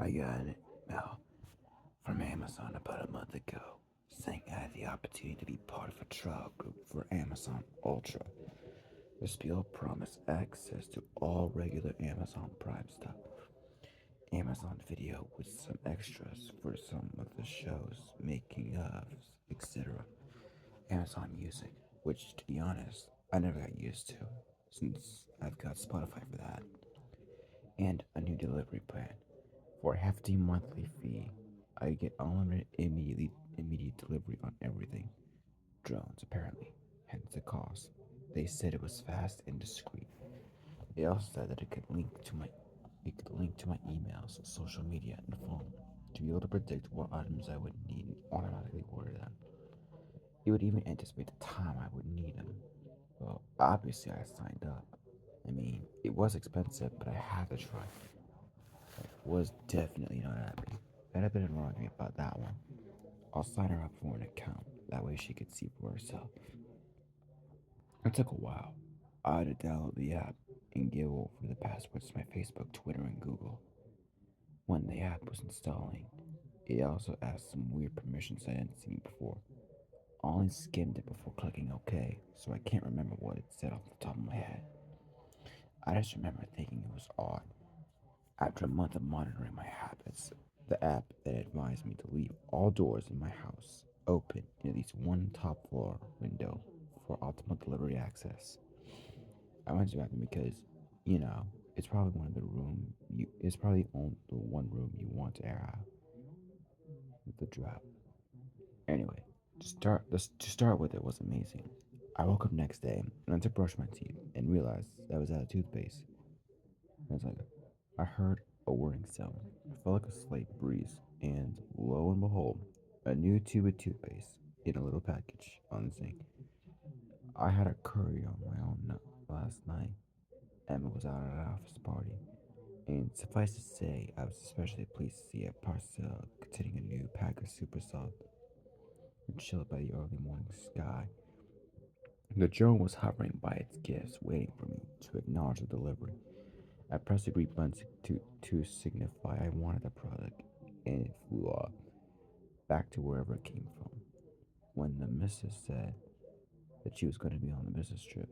I got an email from Amazon about a month ago saying I had the opportunity to be part of a trial group for Amazon Ultra. The spiel promised access to all regular Amazon Prime stuff, Amazon Video with some extras for some of the shows, making ofs, etc. Amazon Music, which, to be honest, I never got used to since I've got Spotify for that, and a new delivery plan. For a hefty monthly fee, I get unlimited immediate delivery on everything. Drones, apparently, hence the cost. They said it was fast and discreet. It also said that it could link to my emails, social media, and phone to be able to predict what items I would need and automatically order them. It would even anticipate the time I would need them. Well, obviously I signed up. I mean, it was expensive, but I had to try. I was definitely not happy. I'd have been wrong about that one. I'll sign her up for an account. That way she could see for herself. It took a while. I had to download the app and give over the passwords to my Facebook, Twitter, and Google. When the app was installing, it also asked some weird permissions I hadn't seen before. I only skimmed it before clicking OK, so I can't remember what it said off the top of my head. I just remember thinking it was odd. After a month of monitoring my habits, the app that advised me to leave all doors in my house open in at least one top floor window for optimal delivery access. I went to the bathroom because, it's probably one of the room you it's probably the one room you want to air out with the drop. Anyway, to start with, it was amazing. I woke up next day and went to brush my teeth and realized I was out of toothpaste. I was like, I heard a whirring sound. I felt like a slight breeze, and lo and behold, a new tube of toothpaste in a little package on the sink. I had a curry on my own last night. Emma was out at an office party, and suffice to say, I was especially pleased to see a parcel containing a new pack of super soft and chilled by the early morning sky. The drone was hovering by its gifts, waiting for me to acknowledge the delivery. I pressed the green button to signify I wanted the product, and it flew off, back to wherever it came from. When the missus said that she was going to be on the business trip,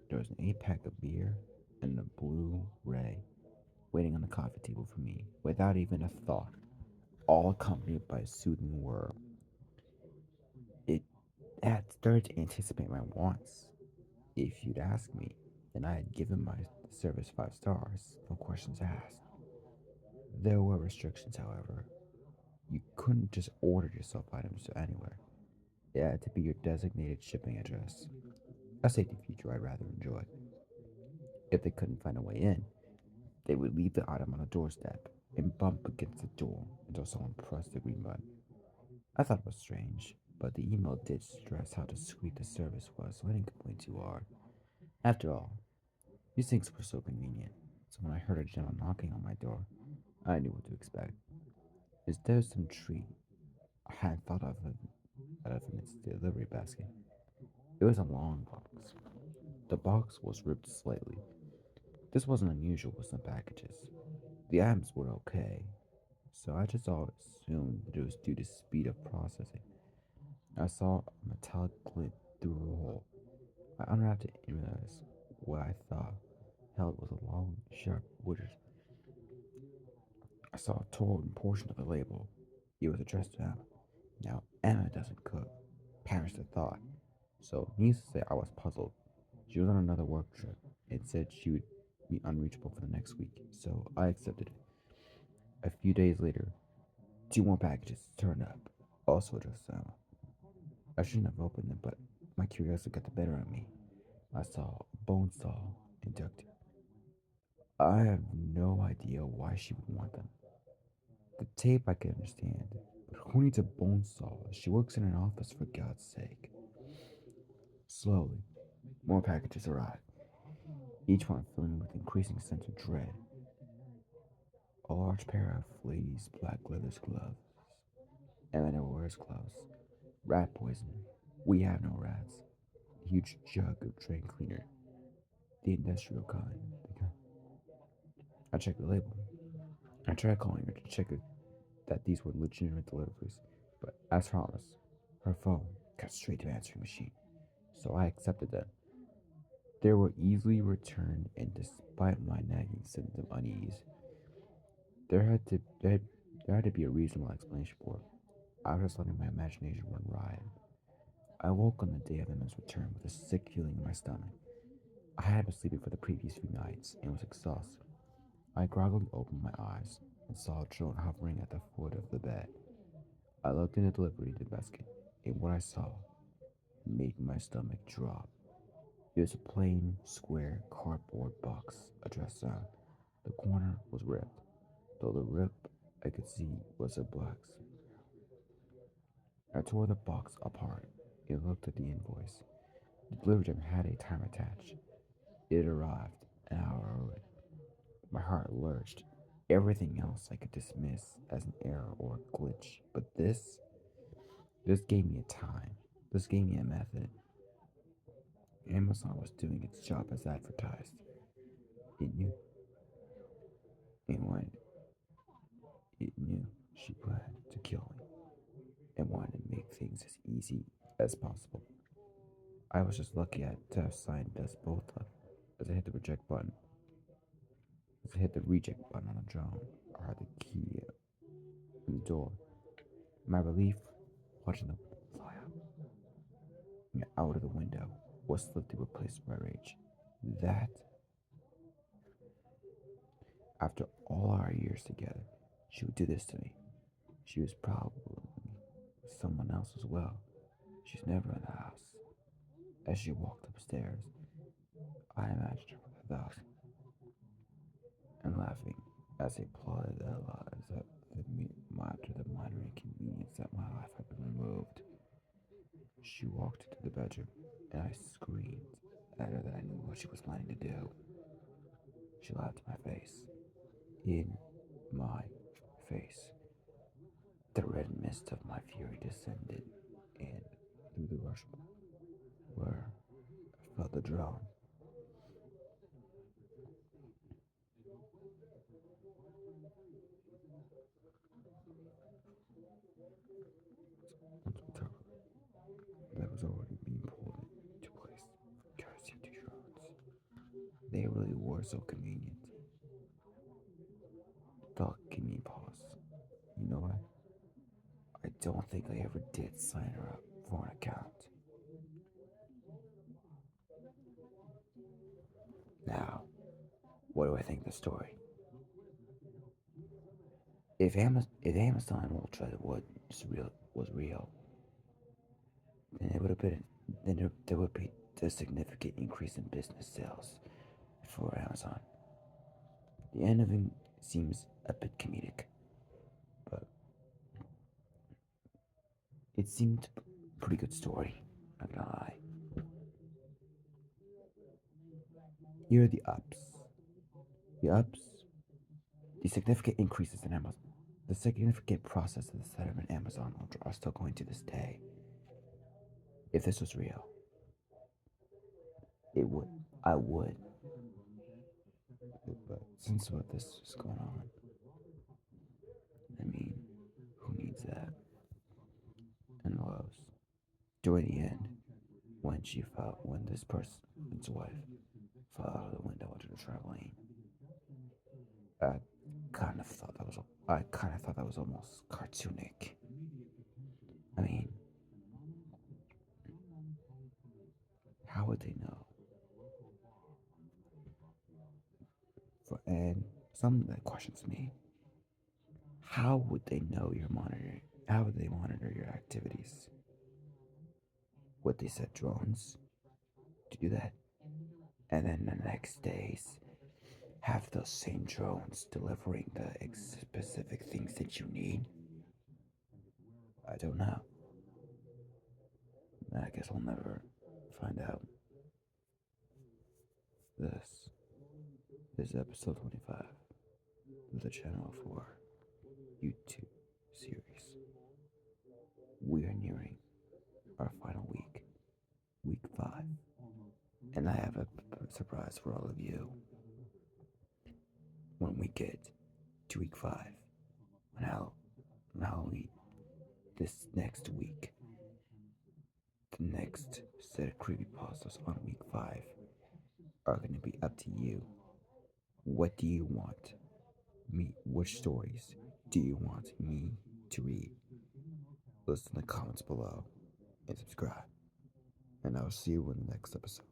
there was an 8 pack of beer and a blue ray waiting on the coffee table for me, without even a thought, all accompanied by a soothing word. It had started to anticipate my wants. If you'd asked me, then I had given my service 5 stars, no questions asked. There were restrictions, however. You couldn't just order yourself items to anywhere. It had to be your designated shipping address, a safety feature I'd rather enjoy. If they couldn't find a way in, they would leave the item on a doorstep and bump against the door until someone pressed the green button. I thought it was strange, but the email did stress how discreet the service was, so I didn't complain too hard. After all, these things were so convenient, so when I heard a gentle knocking on my door, I knew what to expect. Instead of some treat I hadn't thought of out of in its delivery basket, it was a long box. The box was ripped slightly. This wasn't unusual with some packages. The items were okay, so I just always assumed that it was due to speed of processing. I saw a metallic glint through a hole. I unwrapped it and realized what I thought held was a long, sharp wood. I saw a torn portion of the label. It was addressed to Emma. Now, Emma doesn't cook. Perish the thought. So, needless to say, I was puzzled. She was on another work trip and said she would be unreachable for the next week, so I accepted it. A few days later, 2 more packages turned up, also addressed to Emma. I shouldn't have opened them, but my curiosity got the better of me. I saw a bone saw and duct tape. I have no idea why she would want them. The tape I can understand, but who needs a bone saw? She works in an office, for God's sake. Slowly, more packages arrived, each one filling me with increasing sense of dread. A large pair of ladies' black leather gloves. Emma never wears gloves. Rat poison. We have no rats. A huge jug of drain cleaner, the industrial kind. I checked the label. I tried calling her to check that these were legitimate deliveries, but as promised, her phone got straight to answering machine, so I accepted them. They were easily returned, and despite my nagging sense of unease, there had to there had, there had to be a reasonable explanation for it. I was just letting my imagination run riot. I woke on the day of Emma's return with a sick feeling in my stomach. I had been sleeping for the previous few nights and was exhausted. I groggily opened my eyes and saw a drone hovering at the foot of the bed. I looked in the delivery basket, and what I saw made my stomach drop. It was a plain, square cardboard box addressed on. The corner was ripped, though the rip I could see was a box. I tore the box apart and looked at the invoice. The delivery time had a time attached. It arrived an hour early. My heart lurched. Everything else I could dismiss as an error or a glitch, but this gave me a time. This gave me a method. Amazon was doing its job as advertised. It knew, and when it knew she planned to kill me and wanted to make things as easy as possible. I was just lucky to have signed us both up. As I hit the reject button, as I hit the reject button on the drone, I heard the key in the door. My relief, watching them fly out of the window, was swiftly replaced by rage. That, after all our years together, she would do this to me. She was probably with someone else as well. She's never in the house. As she walked upstairs, I imagined her with a thousand and laughing as they plotted their lives after the minor inconvenience that my life had been removed. She walked into the bedroom, and I screamed at her that I knew what she was planning to do. She laughed in my face. In my face. The red mist of my fury descended, and through the rush where I felt the drone. Once we took that was already being pulled into place, courtesy of two drones. They really were so convenient. Thought gave me pause. You know what? I don't think I ever did sign her up for an account. Now, what do I think of the story? If Amazon Ultra was real, then it would have been then there would be a significant increase in business sales for Amazon. The end of it seems a bit comedic, but it seemed a pretty good story. Not gonna lie. Here are the ups. The ups, the significant increases in Amazon. The significant process of the setup in Amazon Ultra are still going to this day. If this was real, it would. I would. But since what this is going on, I mean, who needs that? And loves. During the end, when this person's wife fell out of the window into the trampoline, I I kind of thought that was almost cartoonic. I mean, how would they know? And something that questions me: how would they know your monitor? How would they monitor your activities? Would they set drones to do that? And then the next days, have those same drones delivering the specific things that you need? I don't know. I guess I'll never find out. This is episode 25 of the Channel 4 YouTube series. We are nearing our final week 5, and I have a surprise for all of you when we get to week 5 on Halloween. This next week, the next set of creepypastas on week 5 are going to be up to you. What do you want me? Which stories do you want me to read? List in the comments below and subscribe. And I'll see you in the next episode.